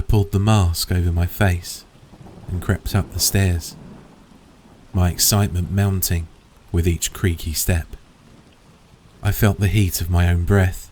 pulled the mask over my face and crept up the stairs, my excitement mounting with each creaky step. I felt the heat of my own breath,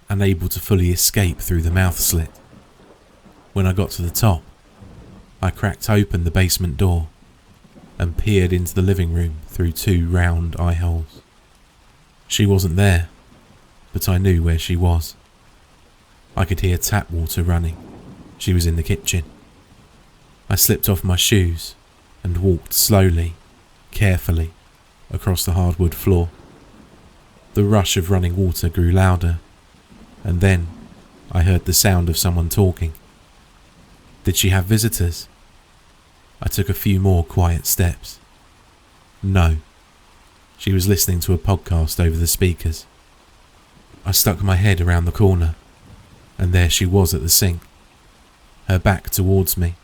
unable to fully escape through the mouth slit. When I got to the top, I cracked open the basement door and peered into the living room through 2 round eye holes. She wasn't there, but I knew where she was. I could hear tap water running. She was in the kitchen. I slipped off my shoes and walked slowly, carefully, across the hardwood floor. The rush of running water grew louder, and then I heard the sound of someone talking. Did she have visitors? I took a few more quiet steps. No. She was listening to a podcast over the speakers. I stuck my head around the corner, and there she was at the sink, her back towards me,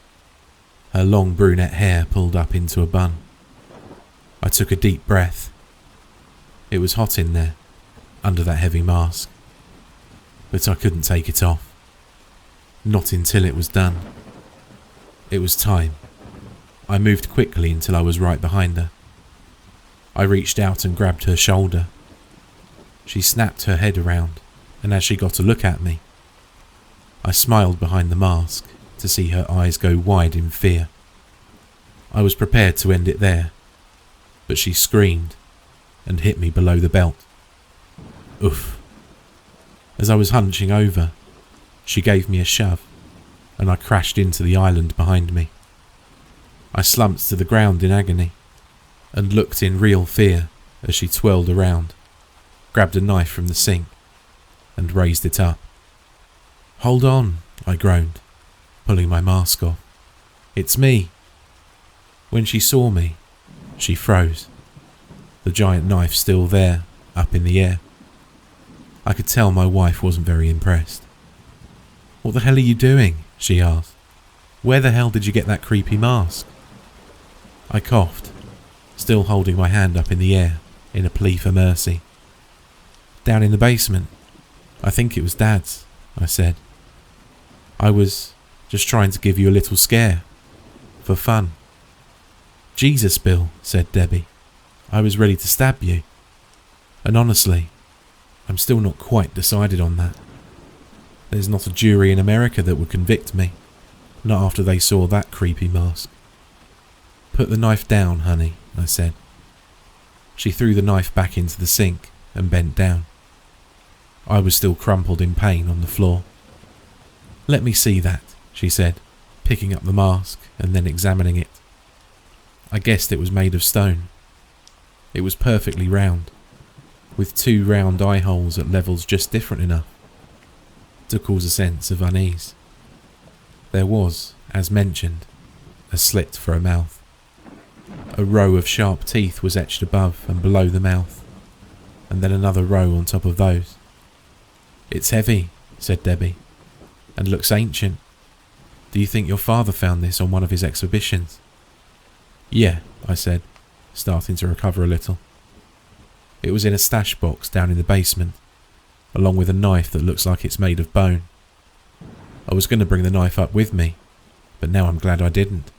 her long brunette hair pulled up into a bun. I took a deep breath. It was hot in there, under that heavy mask, but I couldn't take it off. Not until it was done. It was time. I moved quickly until I was right behind her. I reached out and grabbed her shoulder. She snapped her head around, and as she got a look at me, I smiled behind the mask to see her eyes go wide in fear. I was prepared to end it there, but she screamed and hit me below the belt. Oof. As I was hunching over, she gave me a shove, and I crashed into the island behind me. I slumped to the ground in agony, and looked in real fear as she twirled around, grabbed a knife from the sink, and raised it up. "Hold on," I groaned, pulling my mask off. "It's me." When she saw me, she froze, the giant knife still there, up in the air. I could tell my wife wasn't very impressed. "What the hell are you doing?" she asked. "Where the hell did you get that creepy mask?" I coughed, still holding my hand up in the air in a plea for mercy. "Down in the basement. I think it was Dad's," I said. "I was just trying to give you a little scare. For fun." "Jesus, Bill," said Debbie. "I was ready to stab you. And honestly, I'm still not quite decided on that. There's not a jury in America that would convict me, not after they saw that creepy mask." "Put the knife down, honey," I said. She threw the knife back into the sink and bent down. I was still crumpled in pain on the floor. "Let me see that," she said, picking up the mask and then examining it. I guessed it was made of stone. It was perfectly round, with 2 round eye holes at levels just different enough to cause a sense of unease. There was, as mentioned, a slit for a mouth. A row of sharp teeth was etched above and below the mouth, and then another row on top of those. "It's heavy," said Debbie, "and looks ancient. Do you think your father found this on one of his exhibitions?" "Yeah," I said, starting to recover a little. "It was in a stash box down in the basement, along with a knife that looks like it's made of bone. I was going to bring the knife up with me, but now I'm glad I didn't."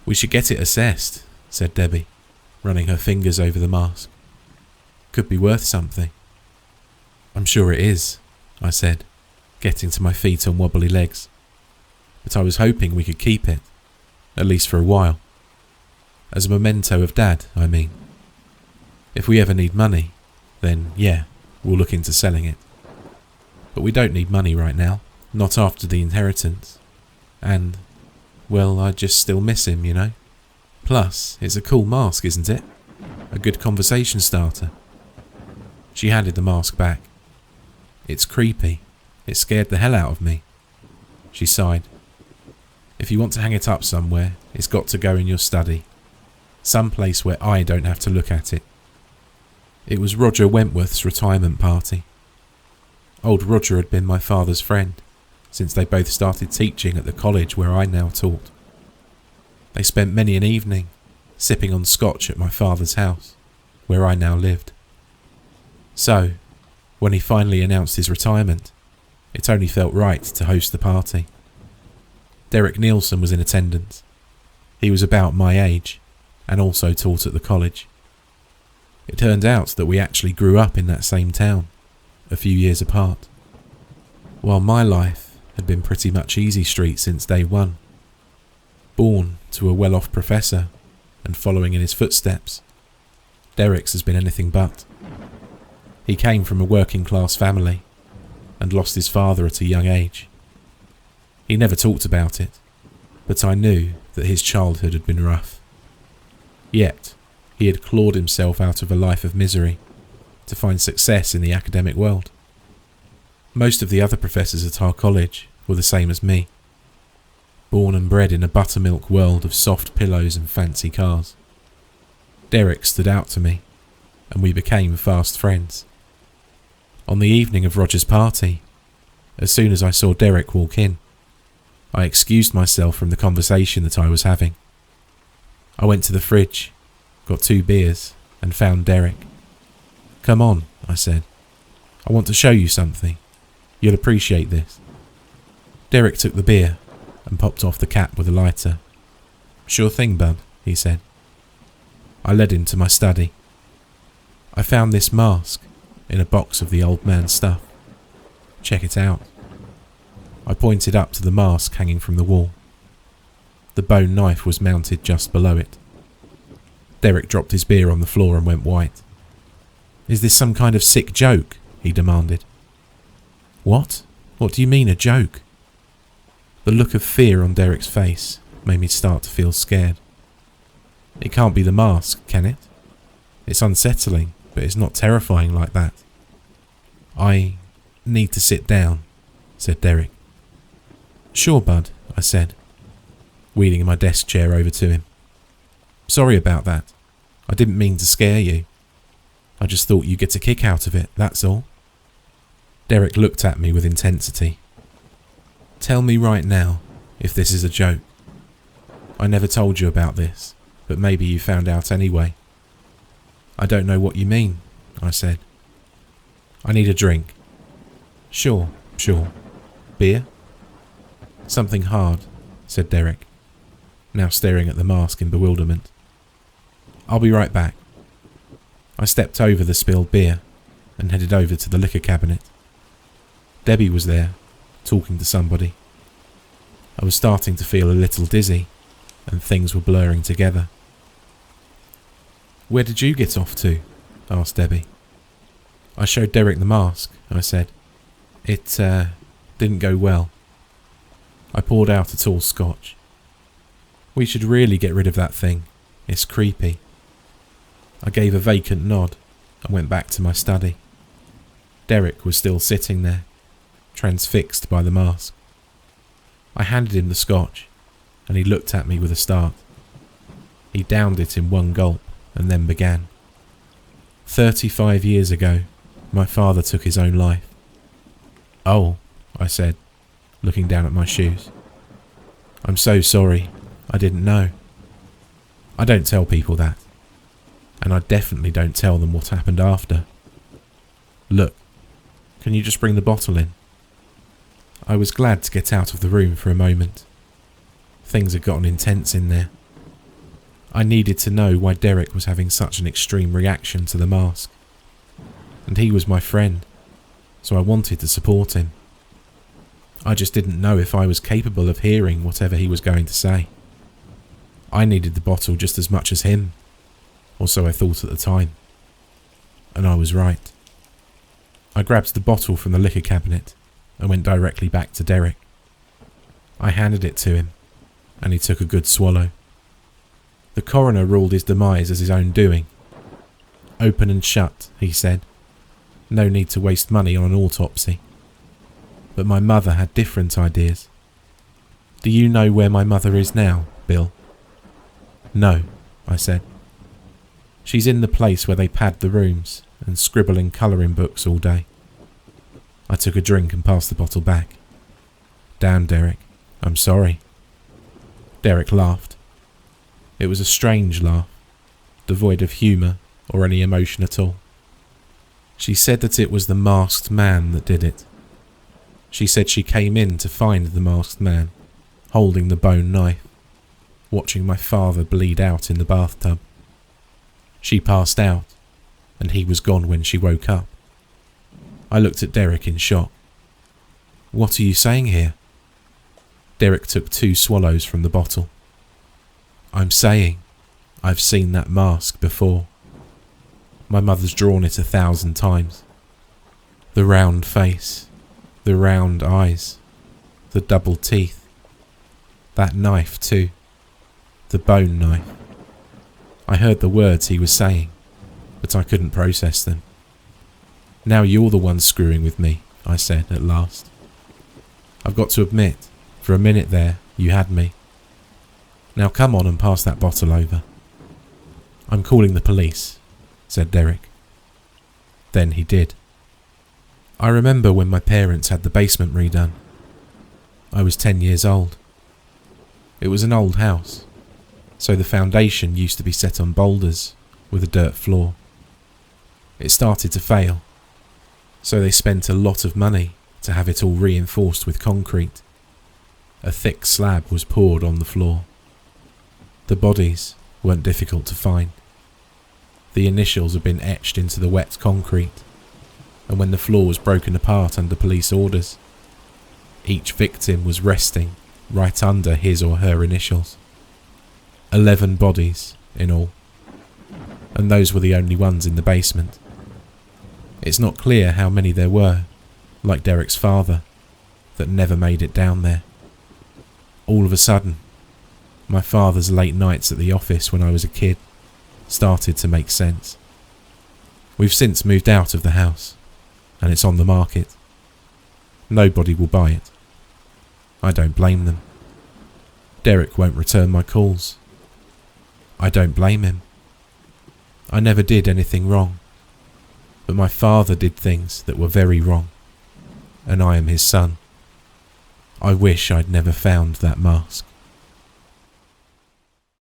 "We should get it assessed," said Debbie, running her fingers over the mask. "Could be worth something." "I'm sure it is," I said, getting to my feet on wobbly legs. "But I was hoping we could keep it, at least for a while. As a memento of Dad, I mean. If we ever need money, then yeah, we'll look into selling it. But we don't need money right now, not after the inheritance. And, well, I just still miss him, you know. Plus, it's a cool mask, isn't it? A good conversation starter." She handed the mask back. "It's creepy. It scared the hell out of me." She sighed. "If you want to hang it up somewhere, it's got to go in your study. Some place where I don't have to look at it." It was Roger Wentworth's retirement party. Old Roger had been my father's friend since they both started teaching at the college where I now taught. They spent many an evening sipping on scotch at my father's house, where I now lived. So, when he finally announced his retirement, it only felt right to host the party. Derek Nielsen was in attendance. He was about my age and also taught at the college. It turned out that we actually grew up in that same town, a few years apart. While my life had been pretty much easy street since day one. Born to a well-off professor and following in his footsteps, Derek's has been anything but. He came from a working-class family and lost his father at a young age. He never talked about it, but I knew that his childhood had been rough. Yet, he had clawed himself out of a life of misery to find success in the academic world. Most of the other professors at our college were the same as me, born and bred in a buttermilk world of soft pillows and fancy cars. Derek stood out to me, and we became fast friends. On the evening of Roger's party, as soon as I saw Derek walk in, I excused myself from the conversation that I was having. I went to the fridge, got 2 beers, and found Derek. "Come on," I said. "I want to show you something. You'll appreciate this." Derek took the beer and popped off the cap with a lighter. "Sure thing, bud," he said. I led him to my study. I found this mask in a box of the old man's stuff. "Check it out." I pointed up to the mask hanging from the wall. The bone knife was mounted just below it. Derek dropped his beer on the floor and went white. "Is this some kind of sick joke?" he demanded. "What? What do you mean, a joke?" The look of fear on Derek's face made me start to feel scared. "It can't be the mask, can it? It's unsettling, but it's not terrifying like that." "I need to sit down," said Derek. "Sure, bud," I said, wheeling my desk chair over to him. "Sorry about that. I didn't mean to scare you. I just thought you'd get a kick out of it, that's all." Derek looked at me with intensity. "Tell me right now if this is a joke. I never told you about this, but maybe you found out anyway." "I don't know what you mean," I said. "I need a drink." Sure. Beer?" "Something hard," said Derek, now staring at the mask in bewilderment. "I'll be right back." I stepped over the spilled beer and headed over to the liquor cabinet. Debbie was there, talking to somebody. I was starting to feel a little dizzy, and things were blurring together. "Where did you get off to?" asked Debbie. "I showed Derek the mask," I said. It didn't go well." I poured out a tall scotch. "We should really get rid of that thing. It's creepy." I gave a vacant nod and went back to my study. Derek was still sitting there, transfixed by the mask. I handed him the scotch, and he looked at me with a start. He downed it in one gulp and then began. 35 years ago, my father took his own life." "Oh," I said, looking down at my shoes. "I'm so sorry. I didn't know." I don't tell people that, and I definitely don't tell them what happened after. "Look, can you just bring the bottle in?" I was glad to get out of the room for a moment. Things had gotten intense in there. I needed to know why Derek was having such an extreme reaction to the mask. And he was my friend, so I wanted to support him. I just didn't know if I was capable of hearing whatever he was going to say. I needed the bottle just as much as him, or so I thought at the time. And I was right. I grabbed the bottle from the liquor cabinet and went directly back to Derek. I handed it to him, and he took a good swallow. The coroner ruled his demise as his own doing. "Open and shut," he said. "No need to waste money on an autopsy." But my mother had different ideas. "Do you know where my mother is now, Bill?" "No," I said. "She's in the place where they pad the rooms and scribble in colouring books all day." I took a drink and passed the bottle back. "Damn, Derek, I'm sorry." Derek laughed. It was a strange laugh, devoid of humour or any emotion at all. "She said that it was the masked man that did it. She said she came in to find the masked man, holding the bone knife, watching my father bleed out in the bathtub. She passed out, and he was gone when she woke up. I looked at Derek in shock. "What are you saying here?" Derek took 2 swallows from the bottle. "I'm saying I've seen that mask before. My mother's drawn it 1,000 times. The round face, the round eyes, the double teeth. That knife too, the bone knife." I heard the words he was saying, but I couldn't process them. "Now you're the one screwing with me," I said at last. "I've got to admit, for a minute there, you had me. Now come on and pass that bottle over." "I'm calling the police," said Derek. Then he did. I remember when my parents had the basement redone. I was 10 years old. It was an old house, so the foundation used to be set on boulders with a dirt floor. It started to fail, so they spent a lot of money to have it all reinforced with concrete. A thick slab was poured on the floor. The bodies weren't difficult to find. The initials had been etched into the wet concrete, and when the floor was broken apart under police orders, each victim was resting right under his or her initials. 11 bodies in all, and those were the only ones in the basement. It's not clear how many there were, like Derek's father, that never made it down there. All of a sudden, my father's late nights at the office when I was a kid started to make sense. We've since moved out of the house, and it's on the market. Nobody will buy it. I don't blame them. Derek won't return my calls. I don't blame him. I never did anything wrong, but my father did things that were very wrong, and I am his son. I wish I'd never found that mask.